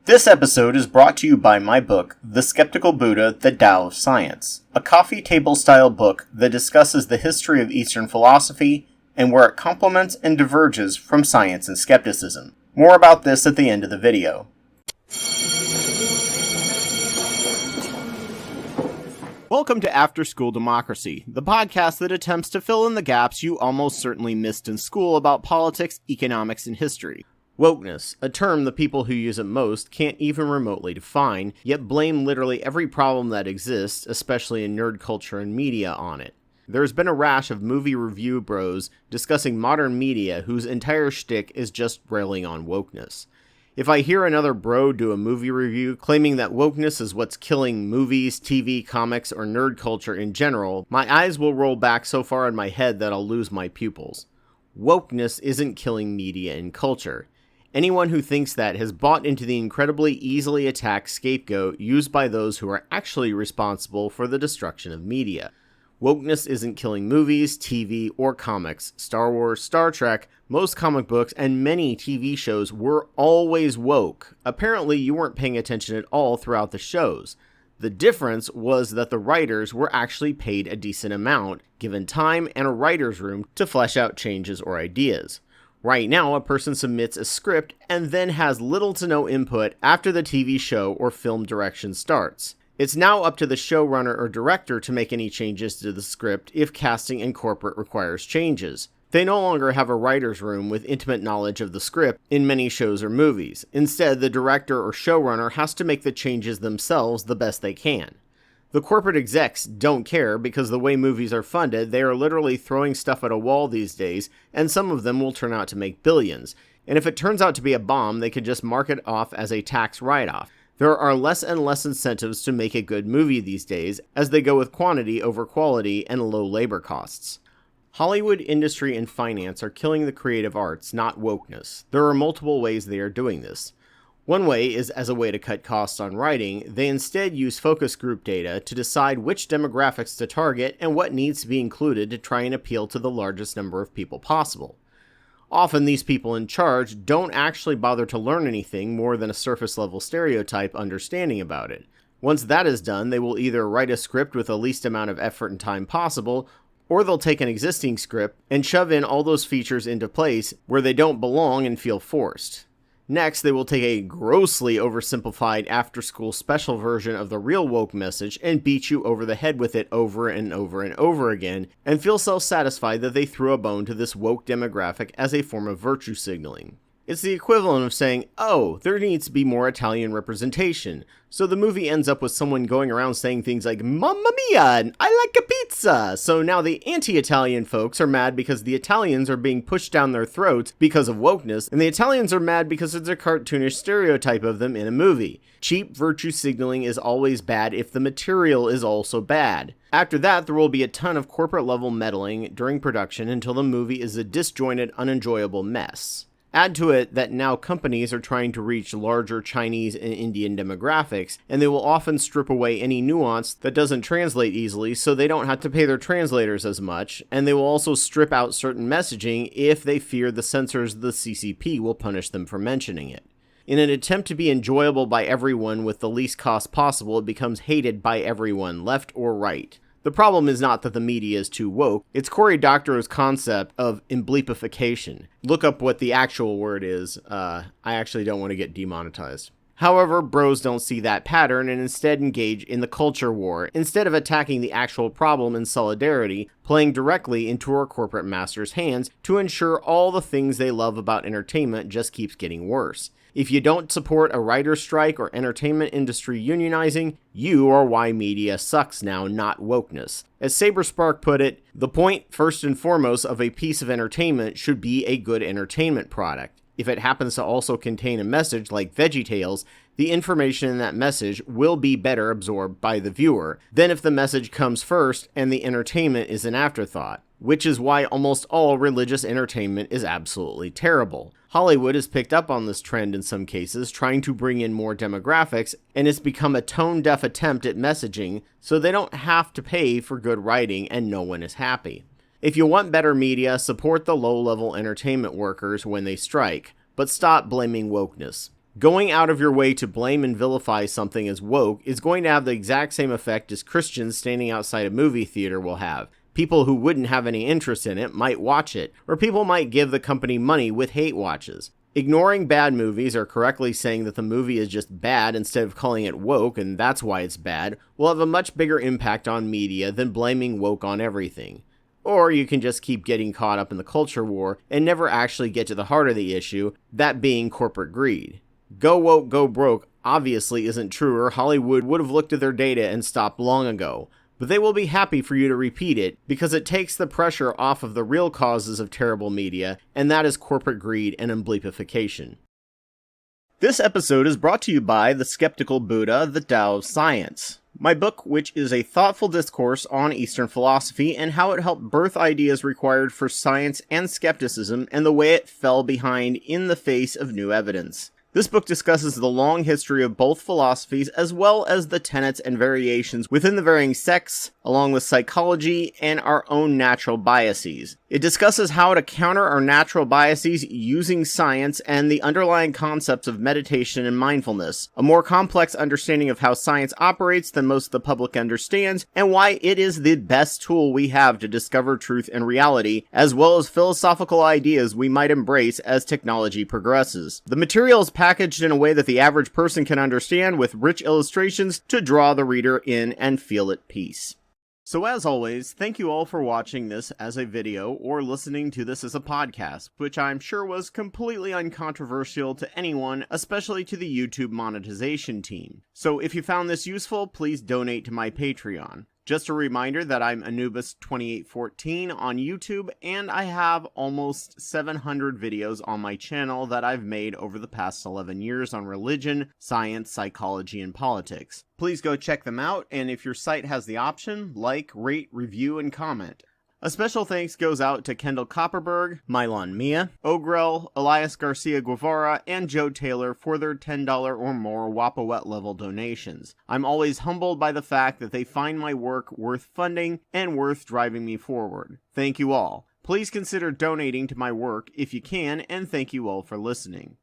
This episode is brought to you by my book, The Skeptical Buddha, The Tao of Science, a coffee table-style book that discusses the history of Eastern philosophy and where it complements and diverges from science and skepticism. More about this at the end of the video. Welcome to After School Democracy, the podcast that attempts to fill in the gaps you almost certainly missed in school about politics, economics, and history. Wokeness, a term the people who use it most can't even remotely define, yet blame literally every problem that exists, especially in nerd culture and media, on it. There's been a rash of movie review bros discussing modern media whose entire shtick is just railing on wokeness. If I hear another bro do a movie review claiming that wokeness is what's killing movies, TV, comics, or nerd culture in general, my eyes will roll back so far in my head that I'll lose my pupils. Wokeness isn't killing media and culture. Anyone who thinks that has bought into the incredibly easily attacked scapegoat used by those who are actually responsible for the destruction of media. Wokeness isn't killing movies, TV, or comics. Star Wars, Star Trek, most comic books, and many TV shows were always woke. Apparently, you weren't paying attention at all throughout the shows. The difference was that the writers were actually paid a decent amount, given time and a writer's room to flesh out changes or ideas. Right now, a person submits a script and then has little to no input after the TV show or film direction starts. It's now up to the showrunner or director to make any changes to the script if casting and corporate requires changes. They no longer have a writer's room with intimate knowledge of the script in many shows or movies. Instead, the director or showrunner has to make the changes themselves the best they can. The corporate execs don't care because the way movies are funded, they are literally throwing stuff at a wall these days, and some of them will turn out to make billions. And if it turns out to be a bomb, they can just mark it off as a tax write-off. There are less and less incentives to make a good movie these days, as they go with quantity over quality and low labor costs. Hollywood, industry, and finance are killing the creative arts, not wokeness. There are multiple ways they are doing this. One way is as a way to cut costs on writing. They instead use focus group data to decide which demographics to target and what needs to be included to try and appeal to the largest number of people possible. Often these people in charge don't actually bother to learn anything more than a surface-level stereotype understanding about it. Once that is done, they will either write a script with the least amount of effort and time possible, or they'll take an existing script and shove in all those features into place where they don't belong and feel forced. Next, they will take a grossly oversimplified after-school special version of the real woke message and beat you over the head with it over and over and over again, and feel self-satisfied that they threw a bone to this woke demographic as a form of virtue signaling. It's the equivalent of saying, oh, there needs to be more Italian representation. So the movie ends up with someone going around saying things like, Mamma mia, and I like a pizza. So now the anti-Italian folks are mad because the Italians are being pushed down their throats because of wokeness, and the Italians are mad because it's a cartoonish stereotype of them in a movie. Cheap virtue signaling is always bad if the material is also bad. After that, there will be a ton of corporate-level meddling during production until the movie is a disjointed, unenjoyable mess. Add to it that now companies are trying to reach larger Chinese and Indian demographics, and they will often strip away any nuance that doesn't translate easily so they don't have to pay their translators as much, and they will also strip out certain messaging if they fear the censors of the CCP will punish them for mentioning it. In an attempt to be enjoyable by everyone with the least cost possible, it becomes hated by everyone, left or right. The problem is not that the media is too woke, it's Cory Doctorow's concept of emblepification. Look up what the actual word is, I actually don't want to get demonetized. However, bros don't see that pattern and instead engage in the culture war, instead of attacking the actual problem in solidarity, playing directly into our corporate masters' hands to ensure all the things they love about entertainment just keeps getting worse. If you don't support a writer's strike or entertainment industry unionizing, you are why media sucks now, not wokeness. As Saberspark put it, the point, first and foremost, of a piece of entertainment should be a good entertainment product. If it happens to also contain a message like VeggieTales, the information in that message will be better absorbed by the viewer than if the message comes first and the entertainment is an afterthought, which is why almost all religious entertainment is absolutely terrible. Hollywood has picked up on this trend in some cases, trying to bring in more demographics, and it's become a tone-deaf attempt at messaging, so they don't have to pay for good writing and no one is happy. If you want better media, support the low-level entertainment workers when they strike, but stop blaming wokeness. Going out of your way to blame and vilify something as woke is going to have the exact same effect as Christians standing outside a movie theater will have. People who wouldn't have any interest in it might watch it, or people might give the company money with hate watches. Ignoring bad movies or correctly saying that the movie is just bad instead of calling it woke and that's why it's bad will have a much bigger impact on media than blaming woke on everything. Or you can just keep getting caught up in the culture war and never actually get to the heart of the issue, that being corporate greed. Go woke, go broke obviously isn't true, or Hollywood would have looked at their data and stopped long ago. But they will be happy for you to repeat it because it takes the pressure off of the real causes of terrible media, and that is corporate greed and amblepification. This episode is brought to you by The Skeptical Buddha, The Tao of Science, my book, which is a thoughtful discourse on Eastern philosophy and how it helped birth ideas required for science and skepticism and the way it fell behind in the face of new evidence. This book discusses the long history of both philosophies as well as the tenets and variations within the varying sects, along with psychology and our own natural biases. It discusses how to counter our natural biases using science and the underlying concepts of meditation and mindfulness, a more complex understanding of how science operates than most of the public understands, and why it is the best tool we have to discover truth and reality, as well as philosophical ideas we might embrace as technology progresses. The material is packaged in a way that the average person can understand, with rich illustrations to draw the reader in and feel at peace. So as always, thank you all for watching this as a video or listening to this as a podcast, which I'm sure was completely uncontroversial to anyone, especially to the YouTube monetization team. So if you found this useful, please donate to my Patreon. Just a reminder that I'm Anubis2814 on YouTube, and I have almost 700 videos on my channel that I've made over the past 11 years on religion, science, psychology, and politics. Please go check them out, and if your site has the option, like, rate, review, and comment. A special thanks goes out to Kendall Copperberg, Mylon Mia, Ogrel, Elias Garcia Guevara, and Joe Taylor for their $10 or more Wapawet level donations. I'm always humbled by the fact that they find my work worth funding and worth driving me forward. Thank you all. Please consider donating to my work if you can, and thank you all for listening.